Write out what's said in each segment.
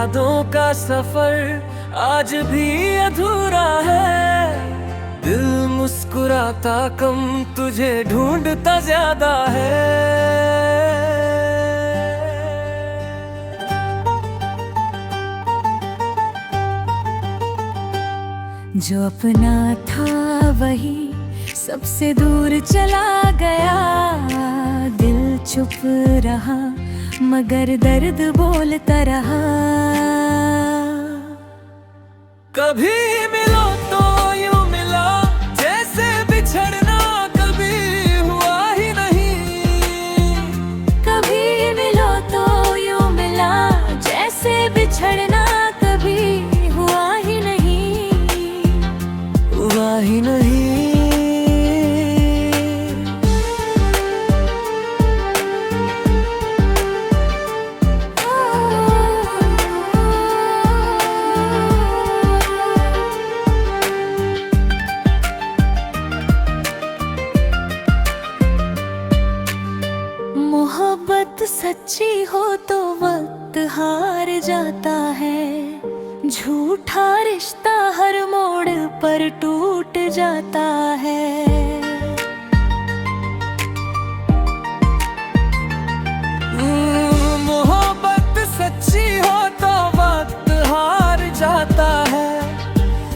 यादों का सफर आज भी अधूरा है। दिल मुस्कुराता कम, तुझे ढूंढता ज्यादा है। जो अपना था वही सबसे दूर चला गया। दिल चुप रहा मगर दर्द बोलता रहा। कभी मिलो तो यूं मिला, जैसे बिछड़ना कभी हुआ ही नहीं। कभी मिलो तो यूं मिला, जैसे बिछड़ना कभी हुआ ही नहीं। हुआ ही नहीं। मोहब्बत सच्ची हो तो वक्त हार जाता है। झूठा रिश्ता हर मोड़ पर टूट जाता है। मोहब्बत सच्ची हो तो वक्त हार जाता है।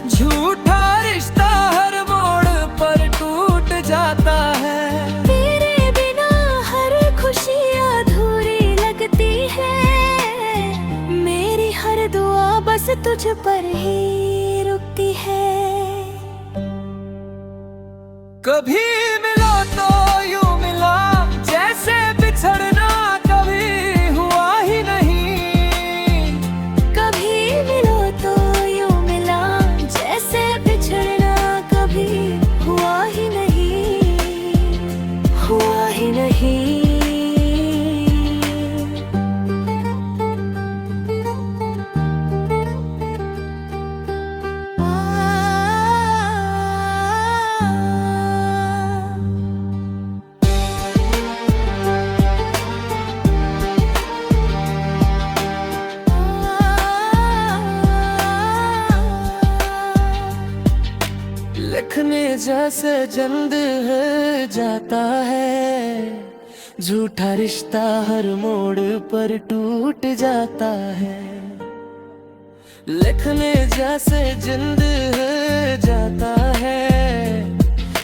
झूठा रिश्ता हर मोड़ पर टूट जाता है। तेरे बिना हर खुशी अधूरी लगती है। मेरी हर दुआ बस तुझ पर ही रुकती है। कभी मिलो तो यूं मिला, जैसे बिछड़ना कभी हुआ ही नहीं। कभी मिलो तो यूं मिला, जैसे बिछड़ना कभी हुआ ही नहीं। हुआ ही नहीं। लिखने जैसे जल्द है जाता है। झूठा रिश्ता हर मोड़ पर टूट जाता है। लिखने जैसे जल्द है जाता है।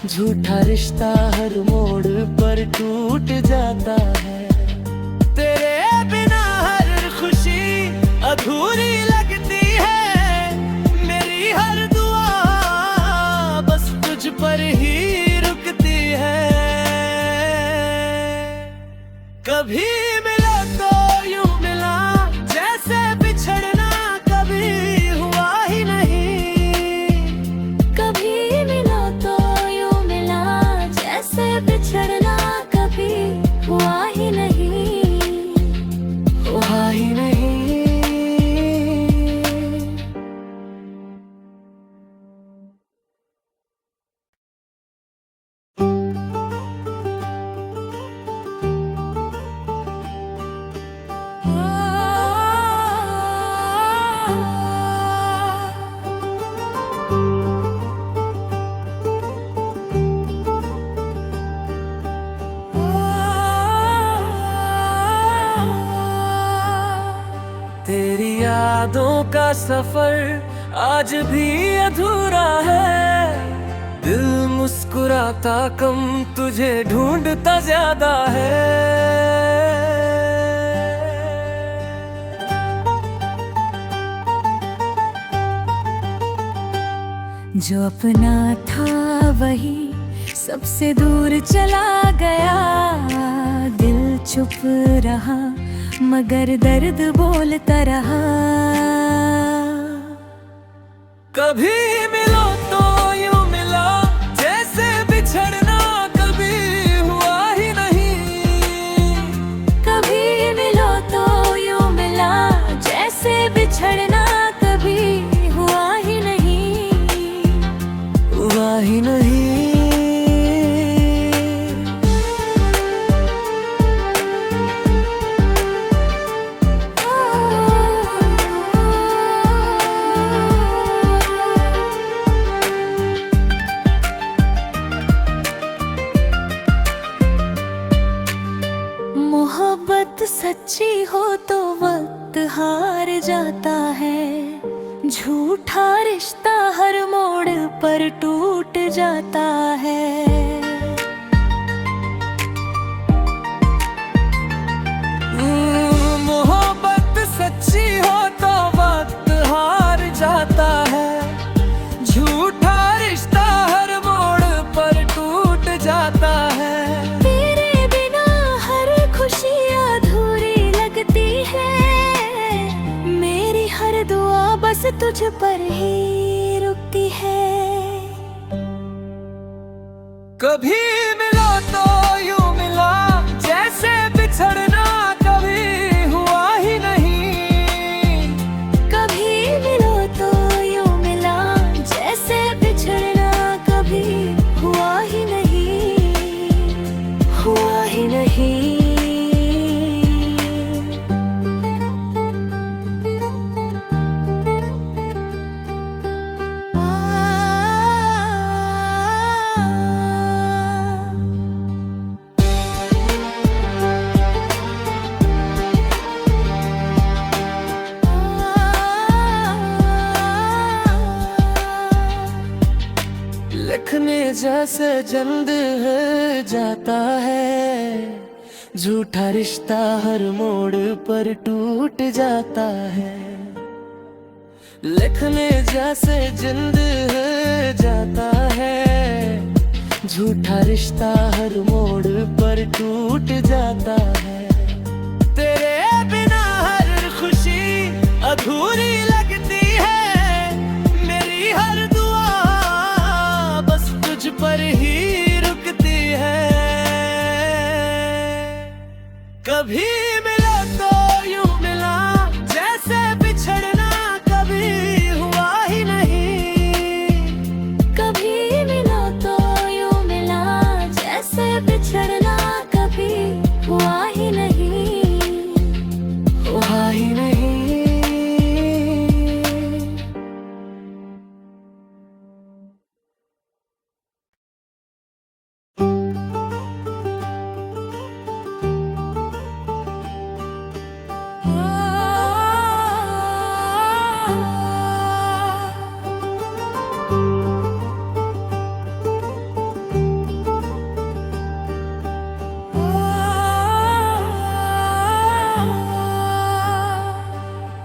झूठा रिश्ता हर मोड़ पर टूट जाता है। तेरे बिना हर खुशी अधूरी लगती है। मेरी हर दुआ बस तुझ पर ही रुकती है। कभी मिला तो यूं मिला, जैसे बिछड़ना कभी हुआ ही नहीं। कभी मिलो तो यूं मिला, जैसे बिछड़ना कभी हुआ ही नहीं। हुआ ही नहीं। तेरी यादों का सफर आज भी अधूरा है। दिल मुस्कुराता कम, तुझे ढूंढता ज्यादा है। जो अपना था वही सबसे दूर चला गया। दिल चुप रहा मगर दर्द बोलता रहा। कभी मिलो तो यूं मिला, जैसे बिछड़ना कभी हुआ ही नहीं। कभी मिलो तो यूं मिला, जैसे बिछड़ना कभी हुआ ही नहीं। हुआ ही नहीं। सच्ची हो तो वक्त हार जाता है, झूठा रिश्ता हर मोड़ पर टूट जाता है। मोहब्बत सच्ची हो तो वक्त हार जाता है, झूठा रिश्ता हर मोड़ पर टूट जाता है। तेरे बिना हर खुशी अधूरी लगती है, मेरी हर दुआ बस तुझ पर ही रुकती है। कभी मिला तो यूं मिला जैसे बिछड़ना कभी हुआ ही नहीं। कभी मिलो तो यूं मिला जैसे बिछड़ना कभी हुआ ही नहीं, हुआ ही नहीं। लिखने जैसे जल्द है जाता है, झूठा रिश्ता हर मोड़ पर टूट जाता है। लिखने जैसे जिंद है जाता है, झूठा रिश्ता हर मोड़ पर टूट जाता है। तेरे बिना हर खुशी अधूरी लगती है, मेरी हर दुआ बस तुझ पर ही रुकती है। कभी मिला तो यूं मिला जैसे बिछड़ना कभी हुआ ही नहीं। कभी मिला तो यूं मिला जैसे बिछड़ना कभी हुआ ही नहीं, हुआ ही नहीं।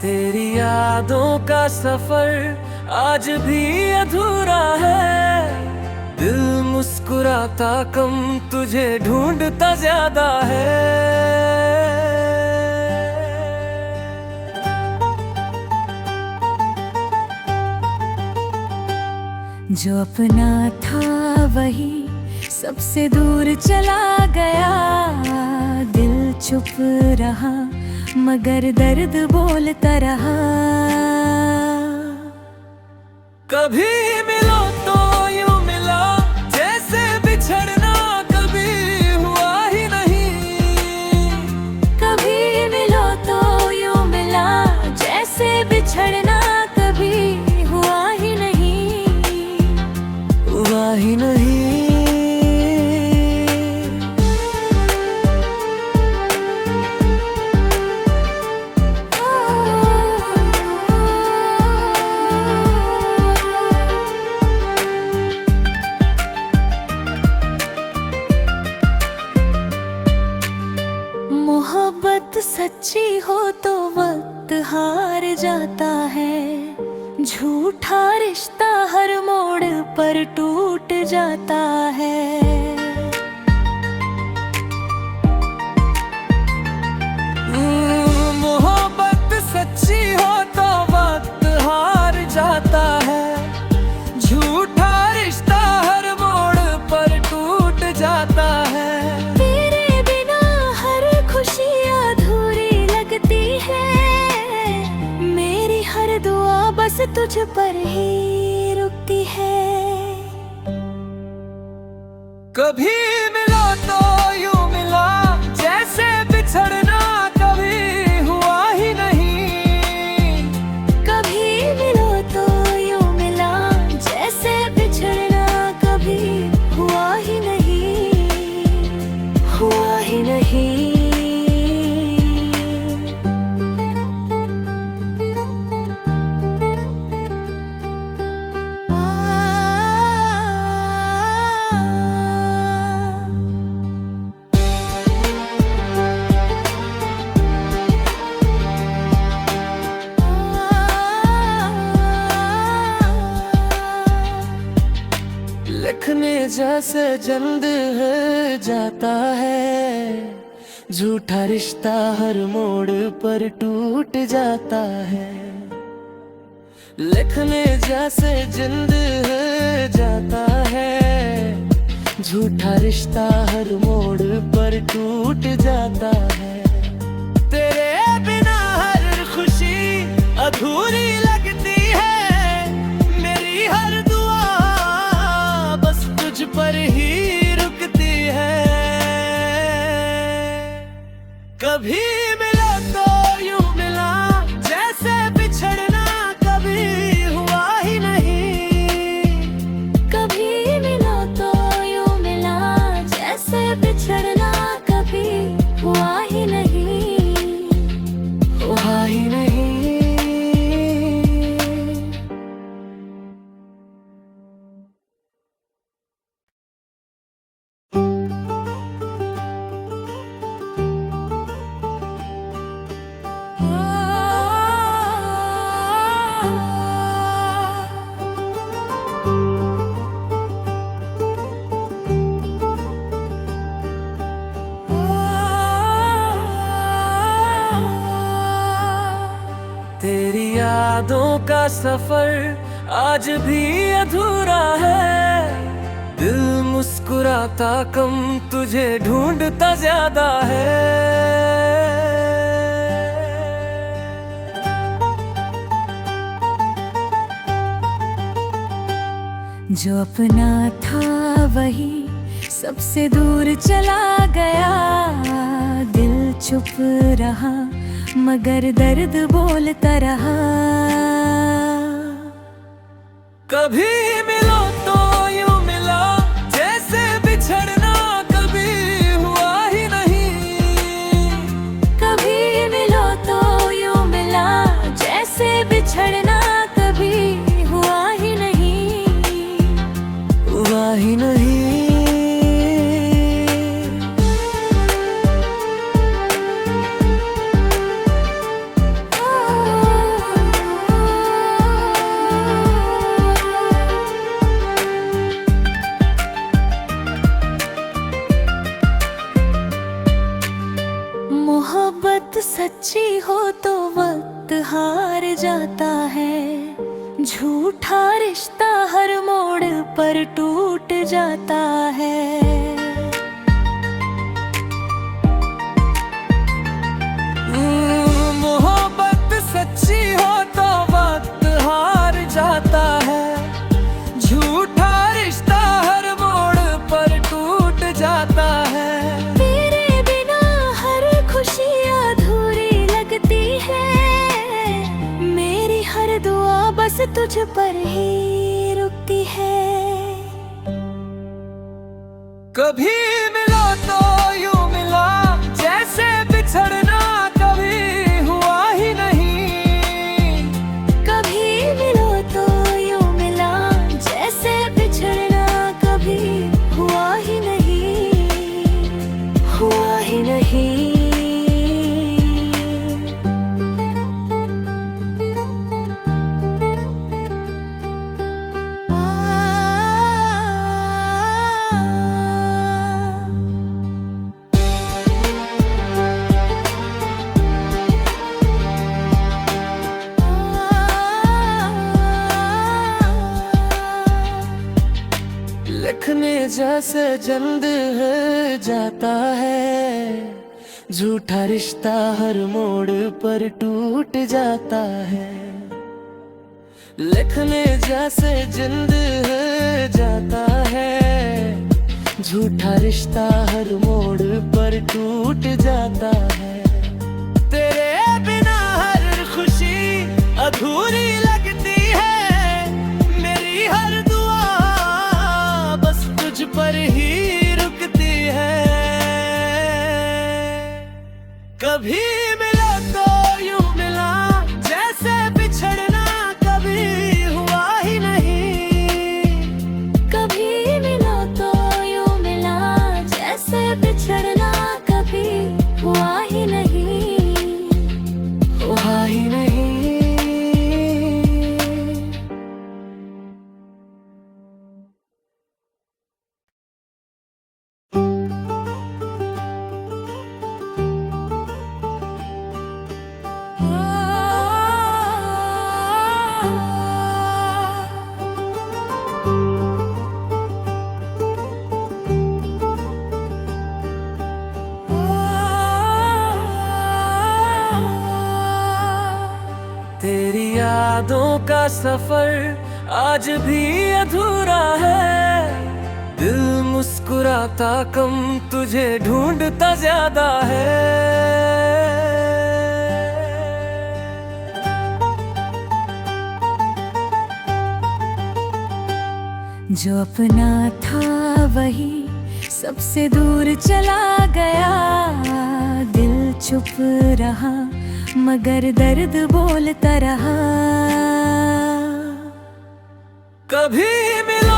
तेरी यादों का सफर आज भी अधूरा है, दिल मुस्कुराता कम तुझे ढूंढता ज्यादा है। जो अपना था वही सबसे दूर चला गया, दिल चुप रहा मगर दर्द बोलता रहा। कभी मिलो तो यूं मिला जैसे बिछड़ना कभी हुआ ही नहीं। कभी मिलो तो यूं मिला जैसे बिछड़ना कभी हुआ ही नहीं, हुआ ही नहीं। मोहब्बत सच्ची हो तो वक्त हार जाता है, झूठा रिश्ता हर मोड़ पर टूट जाता है। मोहब्बत सच्ची हो तो वक्त हार जाता है, झूठा रिश्ता हर मोड़ पर टूट जाता है। तेरे बिना हर खुशी अधूरी लगती है, मेरी हर दुआ बस तुझ पर ही रुकती है। कभी मिला तो यूं मिला जैसे बिछड़ना कभी हुआ ही नहीं। कभी मिलो तो यूं मिला जैसे बिछड़ना कभी हुआ ही नहीं, हुआ ही नहीं। जैसे जल्द है जाता है, झूठा रिश्ता हर मोड़ पर टूट जाता है। लिखने जैसे जिंद है जाता है, झूठा रिश्ता हर मोड़ पर टूट जाता है। तेरे बिना हर खुशी अधूरी लगती है, मेरी हर दुआ बस तुझ पर ही रुकती है। कभी मिला तो यूं मिला, जैसे बिछड़ना कभी हुआ ही नहीं। कभी मिला तो यूं मिला, जैसे बिछड़ना कभी हुआ ही नहीं, हुआ ही नहीं। तेरी यादों का सफर आज भी अधूरा है, दिल मुस्कुराता कम तुझे ढूंढता ज्यादा है। जो अपना था वही सबसे दूर चला गया। दिल चुप रहा मगर दर्द बोलता रहा। कभी मिलो तो यूं मिला, जैसे बिछड़ना कभी हुआ ही नहीं। कभी मिलो तो यूं मिला, जैसे बिछड़ना कभी हुआ ही नहीं, हुआ ही नहीं। मोहब्बत सच्ची हो तो वक्त हार जाता है, झूठा रिश्ता हर मोड़ पर टूट जाता है। मोहब्बत सच्ची हो तो वक्त हार जाता है, झूठा रिश्ता हर मोड़ पर टूट जाता है। तेरे बिना हर खुशी अधूरी लगती है, मेरी हर दुआ बस तुझ पर ही रुकती है। कभी मिलो तो यूं मिला, जैसे बिछड़ना कभी हुआ ही नहीं। कभी मिलो तो यूं मिला, जैसे बिछड़ना कभी हुआ ही नहीं, हुआ ही नहीं। लिखने जैसे जल्द है जाता है, झूठा रिश्ता हर मोड़ पर टूट जाता है। लिखने जैसे जिंद है जाता है, झूठा रिश्ता हर मोड़ पर टूट जाता है। तेरे बिना हर खुशी अधूरी लगती है, मेरी हर दुआ बस तुझ पर ही रुकती है। कभी मिला तो यूं मिला, जैसे बिछड़ना कभी हुआ ही नहीं। कभी मिलो तो यूं मिला, जैसे बिछड़ना कभी हुआ ही नहीं, हुआ ही नहीं। यादों का सफर आज भी अधूरा है। दिल मुस्कुराता कम, तुझे ढूंढता ज्यादा है। जो अपना था वही सबसे दूर चला गया। दिल चुप रहा मगर दर्द बोलता रहा। कभी मिलो